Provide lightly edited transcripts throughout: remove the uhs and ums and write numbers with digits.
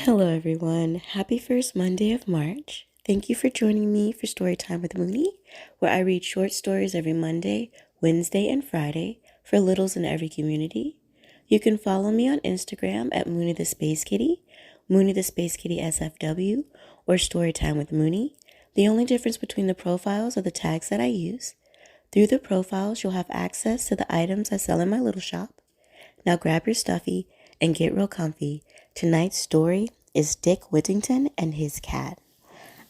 Hello, everyone. Happy first Monday of March. Thank you for joining me for Storytime with Moonie, where I read short stories every Monday, Wednesday, and Friday for littles in every community. You can follow me on Instagram at Moonie the Space Kitty, Moonie the Space Kitty SFW, or Storytime with Moonie. The only difference between the profiles are the tags that I use. Through the profiles, you'll have access to the items I sell in my little shop. Now grab your stuffie and get real comfy. Tonight's story is Dick Whittington and his cat.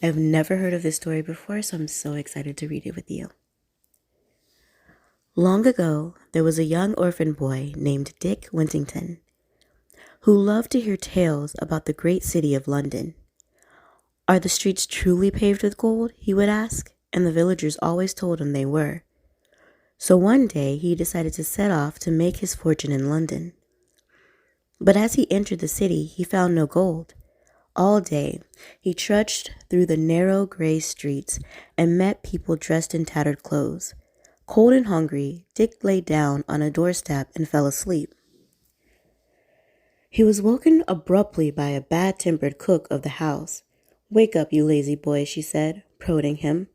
I've never heard of this story before, so I'm so excited to read it with you. Long ago, there was a young orphan boy named Dick Whittington who loved to hear tales about the great city of London. Are the streets truly paved with gold? He would ask, and the villagers always told him they were. So one day he decided to set off to make his fortune in London. But as he entered the city, he found no gold. All day, he trudged through the narrow gray streets and met people dressed in tattered clothes. Cold and hungry, Dick lay down on a doorstep and fell asleep. He was woken abruptly by a bad-tempered cook of the house. "Wake up, you lazy boy," she said, prodding him.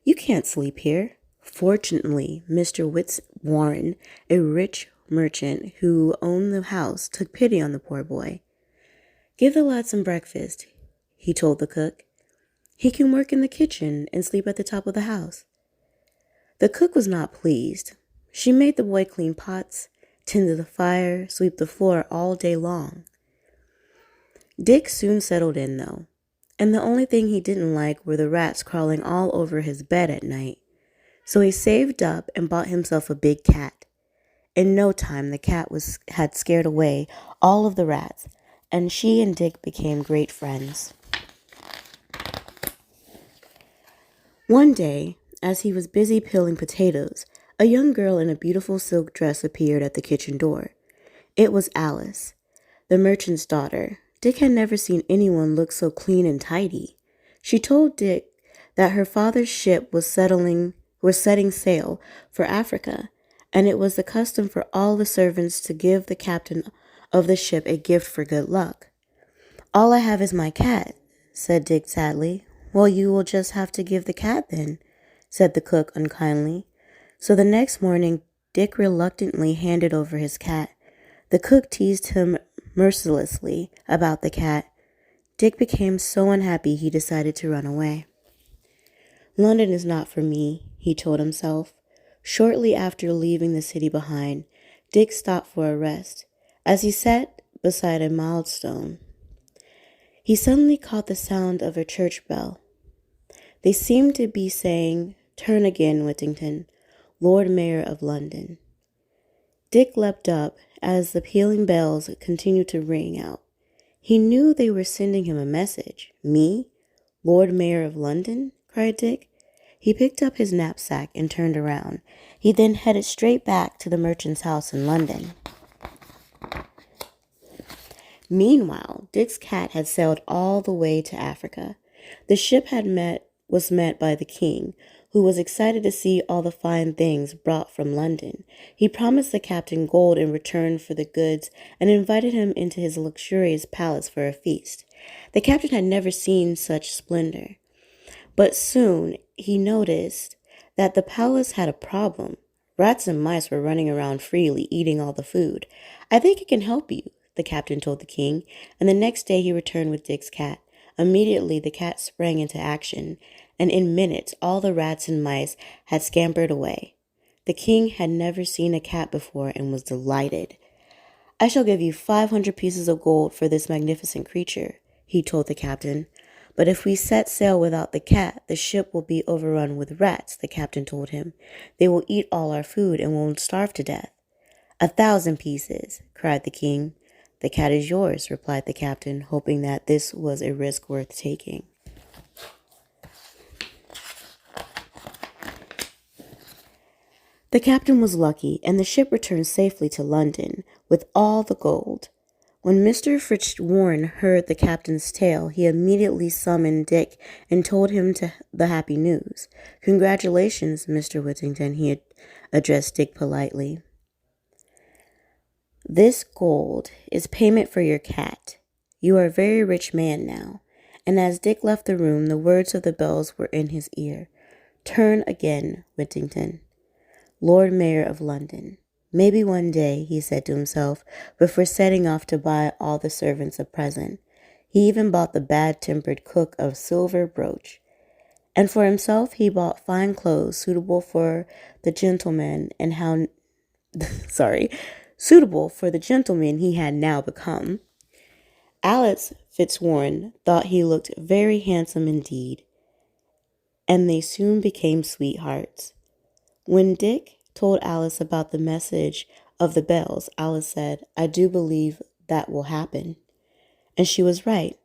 "You can't sleep here." Fortunately, Mr. Warren, a rich merchant who owned the house, took pity on the poor boy. "Give the lad some breakfast," he told the cook. "He can work in the kitchen and sleep at the top of the house." The cook was not pleased. She made the boy clean pots, tend the fire, sweep the floor all day long. Dick soon settled in, though, and the only thing he didn't like were the rats crawling all over his bed at night. So he saved up and bought himself a big cat. In no time, the cat had scared away all of the rats, and she and Dick became great friends. One day, as he was busy peeling potatoes, a young girl in a beautiful silk dress appeared at the kitchen door. It was Alice, the merchant's daughter. Dick had never seen anyone look so clean and tidy. She told Dick that her father's ship was setting sail for Africa, and it was the custom for all the servants to give the captain of the ship a gift for good luck. "All I have is my cat," said Dick sadly. "Well, you will just have to give the cat then," said the cook unkindly. So the next morning, Dick reluctantly handed over his cat. The cook teased him mercilessly about the cat. Dick became so unhappy he decided to run away. "London is not for me," he told himself. Shortly after leaving the city behind, Dick stopped for a rest. As he sat beside a milestone, he suddenly caught the sound of a church bell. They seemed to be saying, "Turn again, Whittington, Lord Mayor of London." Dick leapt up as the pealing bells continued to ring out. He knew they were sending him a message. "Me? Lord Mayor of London?" cried Dick. He picked up his knapsack and turned around. He then headed straight back to the merchant's house in London. Meanwhile, Dick's cat had sailed all the way to Africa. The ship was met by the king, who was excited to see all the fine things brought from London. He promised the captain gold in return for the goods and invited him into his luxurious palace for a feast. The captain had never seen such splendor. But soon he noticed that the palace had a problem. Rats and mice were running around freely, eating all the food. "I think it can help you," the captain told the king, and the next day he returned with Dick's cat. Immediately the cat sprang into action, and in minutes all the rats and mice had scampered away. The king had never seen a cat before and was delighted. "I shall give you 500 pieces of gold for this magnificent creature," he told the captain. "But if we set sail without the cat, the ship will be overrun with rats," the captain told him. "They will eat all our food and we'll starve to death." 1,000 pieces, cried the king. "The cat is yours," replied the captain, hoping that this was a risk worth taking. The captain was lucky, and the ship returned safely to London with all the gold. When Mr. Warren heard the captain's tale, he immediately summoned Dick and told him the happy news. "Congratulations, Mr. Whittington," he had addressed Dick politely. "This gold is payment for your cat. You are a very rich man now. And as Dick left the room, the words of the bells were in his ear. Turn again, Whittington, Lord Mayor of London. Maybe one day, he said to himself, before setting off to buy all the servants a present. He even bought the bad-tempered cook a silver brooch. And for himself, he bought fine clothes suitable for the gentleman suitable for the gentleman he had now become. Alice Fitzwarren thought he looked very handsome indeed, and they soon became sweethearts. When Dick told Alice about the message of the bells, Alice said, "I do believe that will happen." And she was right.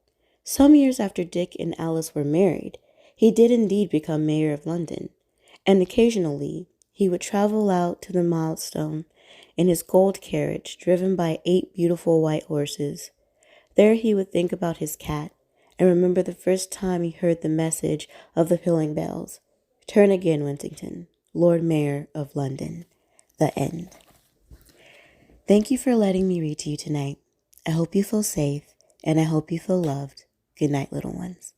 Some years after Dick and Alice were married, he did indeed become mayor of London, and occasionally he would travel out to the milestone in his gold carriage driven by 8 beautiful white horses. There he would think about his cat and remember the first time he heard the message of the pealing bells. Turn again, Whittington, Lord Mayor of London. The end. Thank you for letting me read to you tonight. I hope you feel safe, and I hope you feel loved. Good night, little ones.